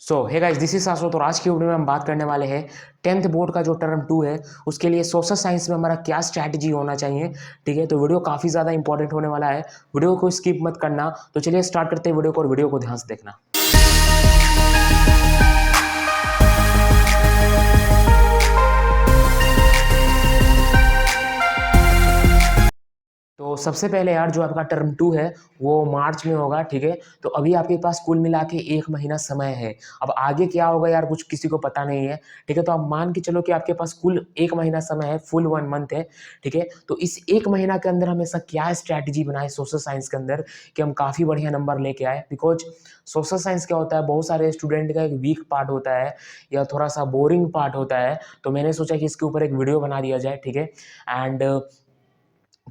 Hey guys, this is शाश्वत और आज की वीडियो में हम बात करने वाले हैं 10th बोर्ड का जो टर्म 2 है उसके लिए सोशल साइंस में हमारा क्या स्ट्रैटेजी होना चाहिए। ठीक है, तो वीडियो काफ़ी ज़्यादा इंपॉर्टेंट होने वाला है। वीडियो को स्किप मत करना। तो चलिए स्टार्ट करते हैं वीडियो को और वीडियो को ध्यान से देखना। तो सबसे पहले यार जो आपका टर्म 2 है वो मार्च में होगा। ठीक है, तो अभी आपके पास कुल मिला के 1 महीना समय है। अब आगे क्या होगा यार कुछ किसी को पता नहीं है। ठीक है, तो आप मान के चलो कि आपके पास कुल 1 महीना समय है, फुल 1 मंथ है। ठीक है, तो इस 1 महीना के अंदर हम ऐसा क्या स्ट्रैटेजी बनाए सोशल साइंस के अंदर कि हम काफ़ी बढ़िया नंबर लेके आए। बिकॉज सोशल साइंस क्या होता है, बहुत सारे स्टूडेंट का एक वीक पार्ट होता है या थोड़ा सा बोरिंग पार्ट होता है। तो मैंने सोचा कि इसके ऊपर एक वीडियो बना दिया जाए। ठीक है, एंड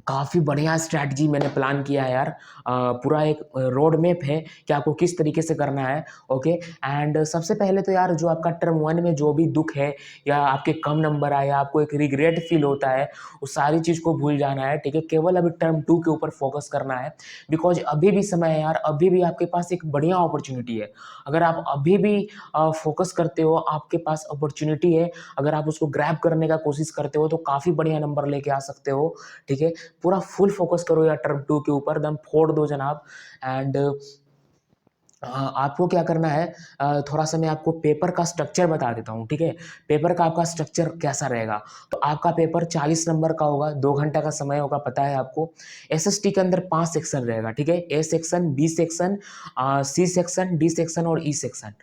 काफ़ी बढ़िया स्ट्रैटेजी मैंने प्लान किया है यार। पूरा एक रोड मैप है कि आपको किस तरीके से करना है। ओके, एंड सबसे पहले तो यार जो आपका टर्म 1 में जो भी दुख है या आपके कम नंबर आए या आपको एक रिग्रेट फील होता है, उस सारी चीज़ को भूल जाना है। ठीक है, केवल अभी टर्म 2 के ऊपर फोकस करना है। बिकॉज अभी भी समय है यार, अभी भी आपके पास एक बढ़िया अपॉर्चुनिटी है। अगर आप अभी भी फोकस करते हो, आपके पास अपॉर्चुनिटी है। अगर आप उसको ग्रैब करने का कोशिश करते हो तो काफ़ी बढ़िया नंबर लेके आ सकते हो। ठीक है, पूरा फुल फोकस करो यार टर्म 2 के ऊपर, दम फोड़ दो जनाब। एंड आपको क्या करना है, थोड़ा सा मैं आपको पेपर का स्ट्रक्चर बता देता हूँ। ठीक है, पेपर का आपका स्ट्रक्चर कैसा रहेगा। तो आपका पेपर 40 नंबर का होगा, 2 घंटा का समय होगा, पता है आपको। एसएसटी के अंदर 5 सेक्शन रहेगा। ठीक है, A section, B section, C section, D section और ई सेक्शन।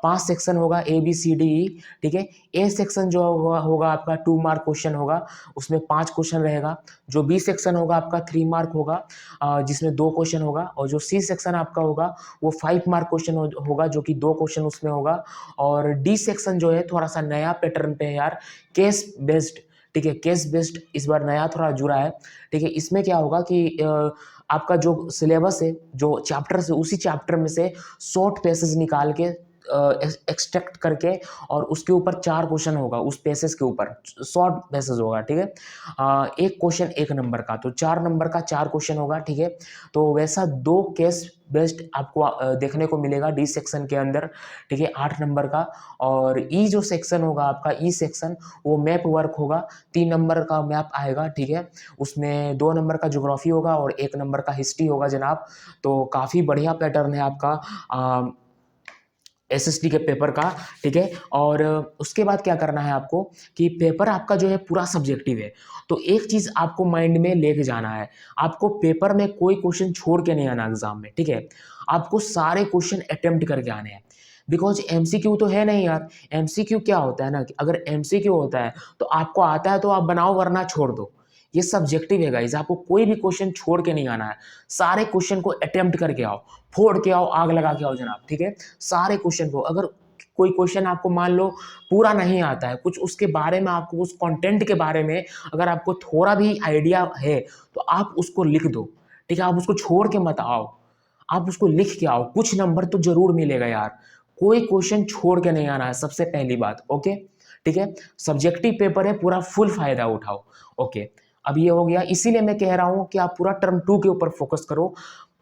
5 सेक्शन होगा, A B C D E. ठीक है, ए सेक्शन जो होगा आपका 2 मार्क क्वेश्चन होगा, उसमें 5 क्वेश्चन रहेगा। जो बी सेक्शन होगा आपका 3 मार्क होगा, जिसमें 2 क्वेश्चन होगा। और जो सी सेक्शन आपका होगा वो 5 मार्क क्वेश्चन होगा, जो कि 2 क्वेश्चन उसमें होगा। और डी सेक्शन जो है थोड़ा सा नया पैटर्न पे है यार, केस बेस्ड। ठीक है, केस बेस्ड इस बार नया थोड़ा जुड़ा है। ठीक है, इसमें क्या होगा कि आपका जो सिलेबस है, जो चैप्टर से, उसी चैप्टर में से शॉर्ट पैसेज निकाल के एक्सट्रैक्ट करके और उसके ऊपर 4 क्वेश्चन होगा, उस पैसेज के ऊपर शॉर्ट पैसेज होगा। ठीक है, एक क्वेश्चन 1 नंबर का, तो 4 नंबर का 4 क्वेश्चन होगा। ठीक है, तो वैसा 2 केस बेस्ड आपको देखने को मिलेगा डी सेक्शन के अंदर। ठीक है, 8 नंबर का। और ई जो सेक्शन होगा आपका, ई सेक्शन, वो मैप वर्क होगा। 3 नंबर का मैप आएगा। ठीक है, उसमें 2 नंबर का ज्योग्राफी होगा और 1 नंबर का हिस्ट्री होगा जनाब। तो काफ़ी बढ़िया पैटर्न है आपका एसएसटी के पेपर का। ठीक है, और उसके बाद क्या करना है आपको कि पेपर आपका जो है पूरा सब्जेक्टिव है। तो एक चीज़ आपको माइंड में लेके जाना है, आपको पेपर में कोई क्वेश्चन छोड़ के नहीं आना एग्जाम में। ठीक है, आपको सारे क्वेश्चन अटेम्प्ट करके आने हैं। बिकॉज एमसीक्यू तो है नहीं यार। एमसीक्यू क्या होता है ना, कि अगर एमसीक्यू होता है तो आपको आता है तो आप बनाओ, वरना छोड़ दो। ये सब्जेक्टिव है गाइस, आपको कोई भी क्वेश्चन छोड़ के नहीं आना है। सारे क्वेश्चन को अटेम्प्ट करके आओ, फोड़ के आओ, आग लगा के आओ जनाब। ठीक है, सारे क्वेश्चन को, अगर कोई क्वेश्चन आपको मान लो पूरा नहीं आता है, कुछ उसके बारे में, आपको उस कंटेंट के बारे में अगर आपको थोड़ा भी आइडिया है तो आप उसको लिख दो। ठीक है, आप उसको छोड़ के मत आओ, आप उसको लिख के आओ। कुछ नंबर तो जरूर मिलेगा यार, कोई क्वेश्चन छोड़ के नहीं आना है, सबसे पहली बात। ओके, ठीक है, सब्जेक्टिव पेपर है, पूरा फुल फायदा उठाओ। ओके, अब ये हो गया, इसीलिए मैं कह रहा हूं कि आप पूरा टर्म 2 के ऊपर फोकस करो।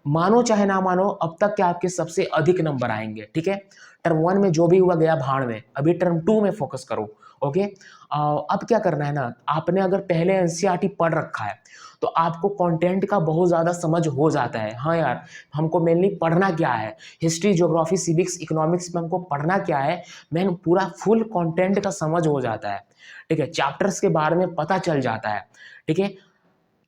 मानो चाहे ना मानो, अब तक के आपके सबसे अधिक नंबर आएंगे। ठीक है, टर्म 1 में जो भी हुआ गया भाड़ में, अभी टर्म 2 में फोकस करो। ओके, अब क्या करना है ना, आपने अगर पहले एनसीईआरटी पढ़ रखा है तो आपको कंटेंट का बहुत ज़्यादा समझ हो जाता है। हाँ यार, हमको मेनली पढ़ना क्या है, हिस्ट्री, ज्योग्राफी, सिविक्स, इकोनॉमिक्स में हमको पढ़ना क्या है, मैंने पूरा फुल कंटेंट का समझ हो जाता है। ठीक है, चैप्टर्स के बारे में पता चल जाता है। ठीक है,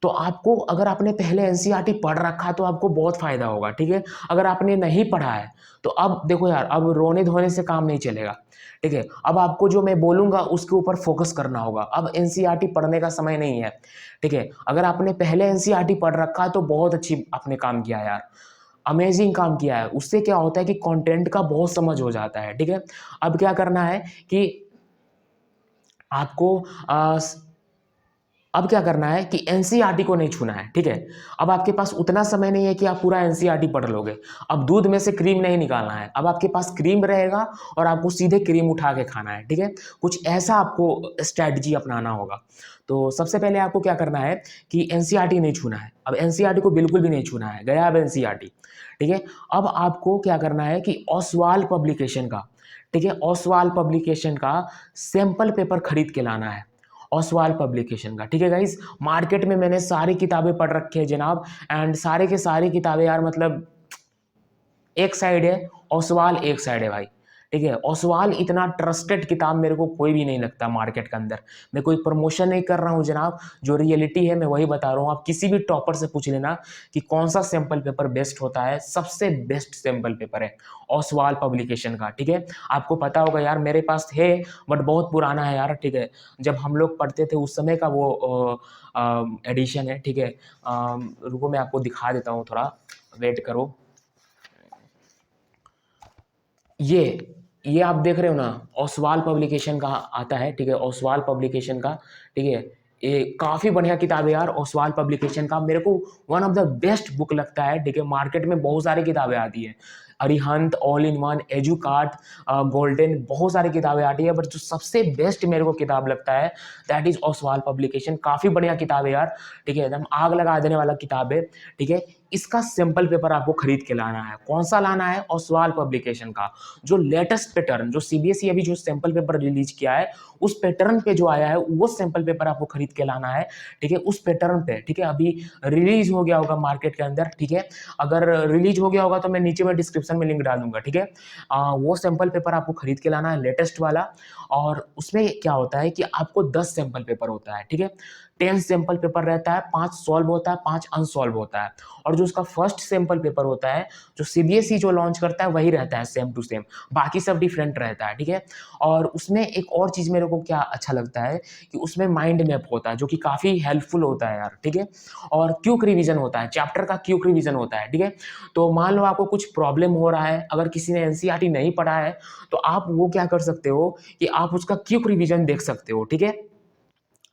तो आपको, अगर आपने पहले एनसीईआरटी पढ़ रखा तो आपको बहुत फायदा होगा। ठीक है, अगर आपने नहीं पढ़ा है तो अब देखो यार, अब रोने धोने से काम नहीं चलेगा। ठीक है, अब आपको जो मैं बोलूंगा उसके ऊपर फोकस करना होगा। अब एनसीईआरटी पढ़ने का समय नहीं है। ठीक है, अगर आपने पहले एनसीईआरटी पढ़ रखा है तो बहुत अच्छी आपने काम किया यार, अमेजिंग काम किया है। उससे क्या होता है कि कंटेंट का बहुत समझ हो जाता है। ठीक है, अब क्या करना है कि आपको अब क्या करना है कि एनसीईआरटी को नहीं छूना है। ठीक है, अब आपके पास उतना समय नहीं है कि आप पूरा एनसीईआरटी पढ़ लोगे। अब दूध में से क्रीम नहीं निकालना है, अब आपके पास क्रीम रहेगा और आपको सीधे क्रीम उठा के खाना है। ठीक है, कुछ ऐसा आपको स्ट्रैटेजी अपनाना होगा। तो सबसे पहले आपको क्या करना है कि एनसीईआरटी नहीं छूना है। अब एनसीईआरटी को बिल्कुल भी नहीं छूना है, गया अब एनसीईआरटी। ठीक है। अब आपको क्या करना है कि ओसवाल पब्लिकेशन का, ठीक है, ओसवाल पब्लिकेशन का सैंपल पेपर खरीद के लाना है, ओसवाल पब्लिकेशन का, ठीक है गाइस। मार्केट में मैंने सारी किताबें पढ़ रखी है जनाब, एंड सारे के सारी किताबें यार मतलब एक साइड है, ओसवाल एक साइड है भाई, ठीक है। ओसवाल इतना ट्रस्टेड किताब मेरे को कोई भी नहीं लगता मार्केट के अंदर। मैं कोई प्रमोशन नहीं कर रहा हूँ जनाब, जो रियलिटी है मैं वही बता रहा हूँ। आप किसी भी टॉपर से पूछ लेना कि कौन सा सैंपल पेपर बेस्ट होता है, सबसे बेस्ट सैंपल पेपर है ओसवाल पब्लिकेशन का, ठीक है। आपको पता होगा यार, मेरे पास है बट बहुत पुराना है यार, ठीक है। जब हम लोग पढ़ते थे उस समय का वो एडिशन है, ठीक है। रुको मैं आपको दिखा देता हूँ, थोड़ा वेट करो। ये आप देख रहे हो ना, ओसवाल पब्लिकेशन का आता है, ठीक है, ओसवाल पब्लिकेशन का, ठीक है। ये काफ़ी बढ़िया किताब है यार, ओसवाल पब्लिकेशन का मेरे को one of the best book लगता है, ठीक है। मार्केट में बहुत सारी किताबें आती है, Arihant, all in one, Educart, golden, बहुत सारी किताबें आती है, बट जो सबसे बेस्ट मेरे को किताब लगता है दैट इज ओसवाल पब्लिकेशन। काफ़ी बढ़िया किताब है यार, ठीक है, एकदम आग लगा देने वाला किताब है, ठीक है। इसका सैंपल पेपर आपको खरीद के लाना है। कौन सा लाना है? ओसवाल पब्लिकेशन का जो लेटेस्ट पैटर्न, जो सीबीएसई अभी जो सैंपल पेपर रिलीज किया है उस पैटर्न पे जो आया है वो सैंपल पेपर आपको खरीद के लाना है, ठीक है, उस पैटर्न पे, ठीक है। अभी रिलीज हो गया होगा मार्केट के अंदर, ठीक है। अगर रिलीज हो गया होगा तो मैं नीचे में डिस्क्रिप्शन में लिंक डाल दूंगा, ठीक है। वो सैंपल पेपर आपको खरीद के लाना है, लेटेस्ट वाला। और उसमें क्या होता है कि आपको 10 सैंपल पेपर होता है, ठीक है। 10 सैंपल पेपर रहता है, 5 सॉल्व होता है, 5 अनसॉल्व होता है। और जो उसका फर्स्ट सैंपल पेपर होता है, जो सीबीएसई जो लॉन्च करता है वही रहता है सेम टू सेम, बाकी सब डिफरेंट रहता है, ठीक है। और उसमें एक और चीज़ मेरे को क्या अच्छा लगता है कि उसमें माइंड मैप होता है, जो कि काफ़ी हेल्पफुल होता है यार, ठीक है। और क्विक रिवीजन होता है, चैप्टर का क्विक रिवीजन होता है, ठीक है। तो मान लो आपको कुछ प्रॉब्लम हो रहा है, अगर किसी ने एनसीईआरटी नहीं पढ़ा है तो आप वो क्या कर सकते हो कि आप उसका क्विक रिवीजन देख सकते हो, ठीक है।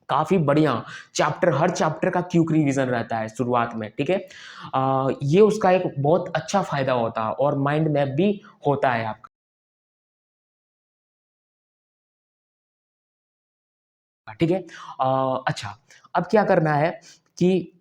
काफ़ी बढ़िया चैप्टर, हर चैप्टर का क्विक रिवीजन रहता है शुरुआत में, ठीक है। ये उसका एक बहुत अच्छा फायदा होता है, और माइंड मैप भी होता है आपका, ठीक है। अच्छा, अब क्या करना है कि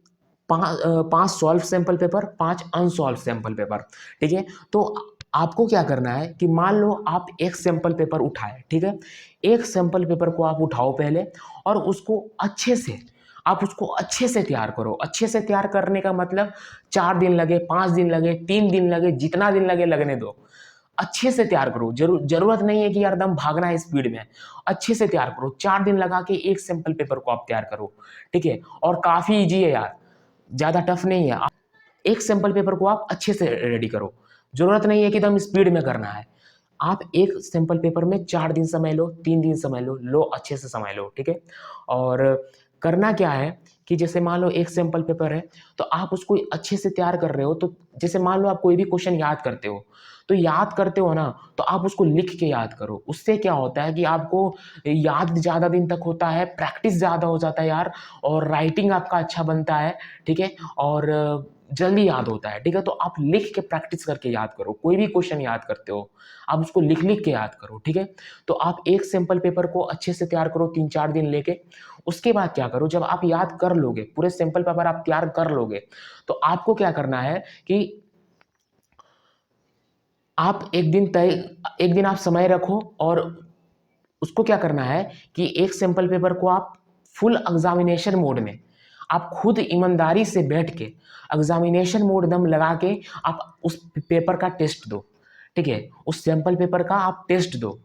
5 solved sample paper, 5 unsolved sample paper, ठीक है। तो आपको क्या करना है कि मान लो आप एक सैंपल पेपर उठाए, ठीक है। एक सैंपल पेपर को आप उठाओ पहले, और उसको अच्छे से, आप उसको अच्छे से तैयार करो। अच्छे से तैयार करने का मतलब 4 दिन लगे, 5 दिन लगे, 3 दिन लगे, जितना दिन लगे लगने दो। अच्छे से तैयार करो, जरूरत नहीं है कि यार दम भागना है स्पीड में। अच्छे से तैयार करो, 4 दिन लगा के एक सैंपल पेपर को आप तैयार करो, ठीक है। और काफ़ी ईजी है यार, ज़्यादा टफ नहीं है। एक सैंपल पेपर को आप अच्छे से रेडी करो, जरूरत नहीं है कि एकदम स्पीड में करना है। आप एक सैंपल पेपर में 4 दिन समय लो, 3 दिन समय लो अच्छे से समय लो, ठीक है। और करना क्या है कि जैसे मान लो एक सैंपल पेपर है, तो आप उसको अच्छे से तैयार कर रहे हो, तो जैसे मान लो आप कोई भी क्वेश्चन याद करते हो, तो याद करते हो ना, तो आप उसको लिख के याद करो। उससे क्या होता है कि आपको याद ज़्यादा दिन तक होता है, प्रैक्टिस ज़्यादा हो जाता है यार, और राइटिंग आपका अच्छा बनता है, ठीक है। और जल्दी याद होता है, ठीक है। तो आप लिख के प्रैक्टिस करके याद करो। कोई भी क्वेश्चन याद करते हो, आप उसको लिख लिख के याद करो, ठीक है। तो आप एक सैंपल पेपर को अच्छे से तैयार करो 3-4 दिन लेके। उसके बाद क्या करो, जब आप याद कर लोगे, पूरे सैंपल पेपर आप तैयार कर लोगे, तो आपको क्या करना है कि आप एक दिन आप समय रखो, और उसको क्या करना है कि एक सैंपल पेपर को आप फुल एग्जामिनेशन मोड में, आप खुद ईमानदारी से बैठ के एग्जामिनेशन मोड दम लगा के आप उस पेपर का टेस्ट दो, ठीक है। उस सैंपल पेपर का आप टेस्ट दो।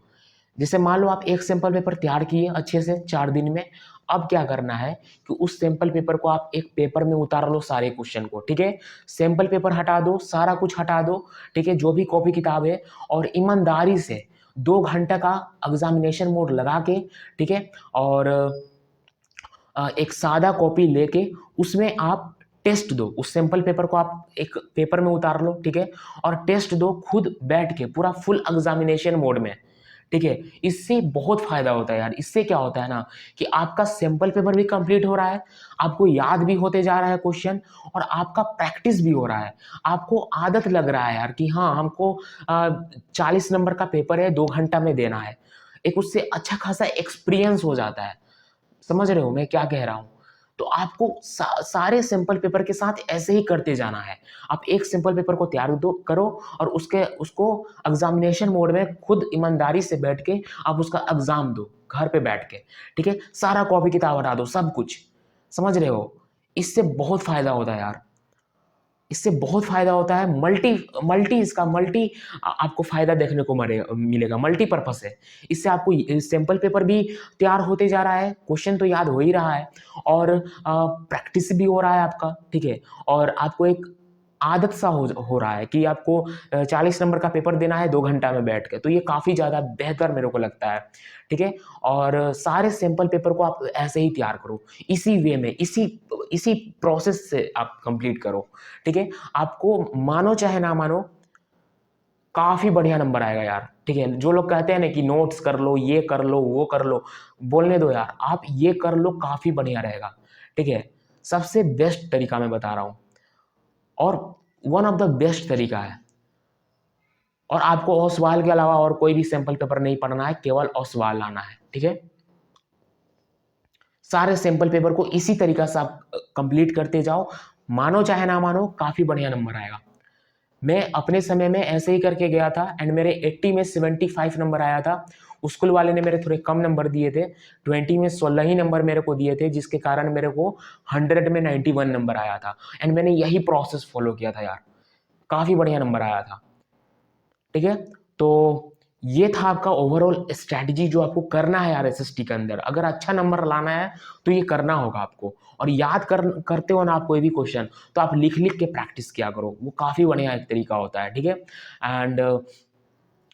जैसे मान लो आप एक सैंपल पेपर तैयार किए अच्छे से 4 दिन में। अब क्या करना है कि उस सैंपल पेपर को आप एक पेपर में उतार लो, सारे क्वेश्चन को, ठीक है। सैंपल पेपर हटा दो, सारा कुछ हटा दो, ठीक है, जो भी कॉपी किताब है, और ईमानदारी से 2 घंटे का एग्जामिनेशन मोड लगा के, ठीक है। और एक सादा कॉपी लेके उसमें आप टेस्ट दो। उस सैंपल पेपर को आप एक पेपर में उतार लो, ठीक है, और टेस्ट दो खुद बैठ के पूरा फुल एग्जामिनेशन मोड में, ठीक है। इससे बहुत फायदा होता है यार। इससे क्या होता है ना कि आपका सैंपल पेपर भी कंप्लीट हो रहा है, आपको याद भी होते जा रहा है क्वेश्चन, और आपका प्रैक्टिस भी हो रहा है। आपको आदत लग रहा है यार कि हाँ हमको 40 नंबर का पेपर है, 2 घंटा में देना है। एक उससे अच्छा खासा एक्सपीरियंस हो जाता है। समझ रहे हो मैं क्या कह रहा हूँ? तो आपको सारे सिंपल पेपर के साथ ऐसे ही करते जाना है। आप एक सिंपल पेपर को तैयार करो और उसको एग्जामिनेशन मोड में खुद ईमानदारी से बैठ के आप उसका एग्जाम दो घर पे बैठ के, ठीक है। सारा कॉपी किताब हटा दो, सब कुछ, समझ रहे हो। इससे बहुत फायदा होता है यार, इससे बहुत फायदा होता है। मल्टी मल्टी इसका मल्टी आपको फायदा देखने को मिलेगा, मल्टीपर्पस है। इससे आपको सैंपल पेपर भी तैयार होते जा रहा है, क्वेश्चन तो याद हो ही रहा है, और प्रैक्टिस भी हो रहा है आपका, ठीक है। और आपको एक आदत सा हो रहा है कि आपको 40 नंबर का पेपर देना है 2 घंटा में बैठ के, तो ये काफ़ी ज़्यादा बेहतर मेरे को लगता है, ठीक है। और सारे सैंपल पेपर को आप ऐसे ही तैयार करो, इसी वे में, इसी प्रोसेस से आप कंप्लीट करो, ठीक है। आपको मानो चाहे ना मानो काफ़ी बढ़िया नंबर आएगा यार, ठीक है। जो लोग कहते हैं ना कि नोट्स कर लो, ये कर लो, वो कर लो, बोलने दो यार, आप ये कर लो, काफ़ी बढ़िया रहेगा, ठीक है। सबसे बेस्ट तरीका मैं बता रहा हूँ, और वन ऑफ द बेस्ट तरीका है। और आपको ओसवाल के अलावा और कोई भी सैंपल पेपर नहीं पढ़ना है, केवल ओसवाल लाना है, ठीक है। सारे सैंपल पेपर को इसी तरीका से आप कंप्लीट करते जाओ, मानो चाहे ना मानो काफ़ी बढ़िया नंबर आएगा। मैं अपने समय में ऐसे ही करके गया था एंड मेरे 80 में 75 नंबर आया था। स्कूल वाले ने मेरे थोड़े कम नंबर दिए थे, 20 में 16 ही नंबर मेरे को दिए थे, जिसके कारण मेरे को 100 में 91 नंबर आया था। एंड मैंने यही प्रोसेस फॉलो किया था यार, काफ़ी बढ़िया नंबर आया था, ठीक है। तो ये था आपका ओवरऑल स्ट्रैटेजी जो आपको करना है यार एसएसटी के अंदर। अगर अच्छा नंबर लाना है तो ये करना होगा आपको, और याद करते हो ना आप कोई भी क्वेश्चन, तो आप लिख लिख के प्रैक्टिस किया करो, वो काफ़ी बढ़िया एक तरीका होता है, ठीक है। एंड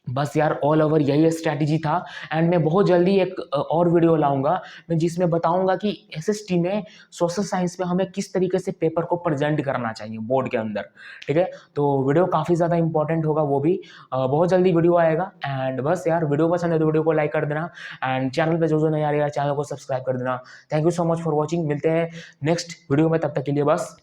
बस यार ऑल ओवर यही स्ट्रैटेजी था। एंड मैं बहुत जल्दी एक और वीडियो लाऊंगा मैं, जिसमें बताऊंगा कि एसएसटी में सोशल साइंस में हमें किस तरीके से पेपर को प्रेजेंट करना चाहिए बोर्ड के अंदर, ठीक है। तो वीडियो काफ़ी ज़्यादा इंपॉर्टेंट होगा, वो भी बहुत जल्दी वीडियो आएगा। एंड बस यार, वीडियो पसंद है तो वीडियो को लाइक कर देना, एंड चैनल पर जो नए आ रही है चैनल को सब्सक्राइब कर देना। Thank you so much for watching, मिलते हैं नेक्स्ट वीडियो में, तब तक के लिए बस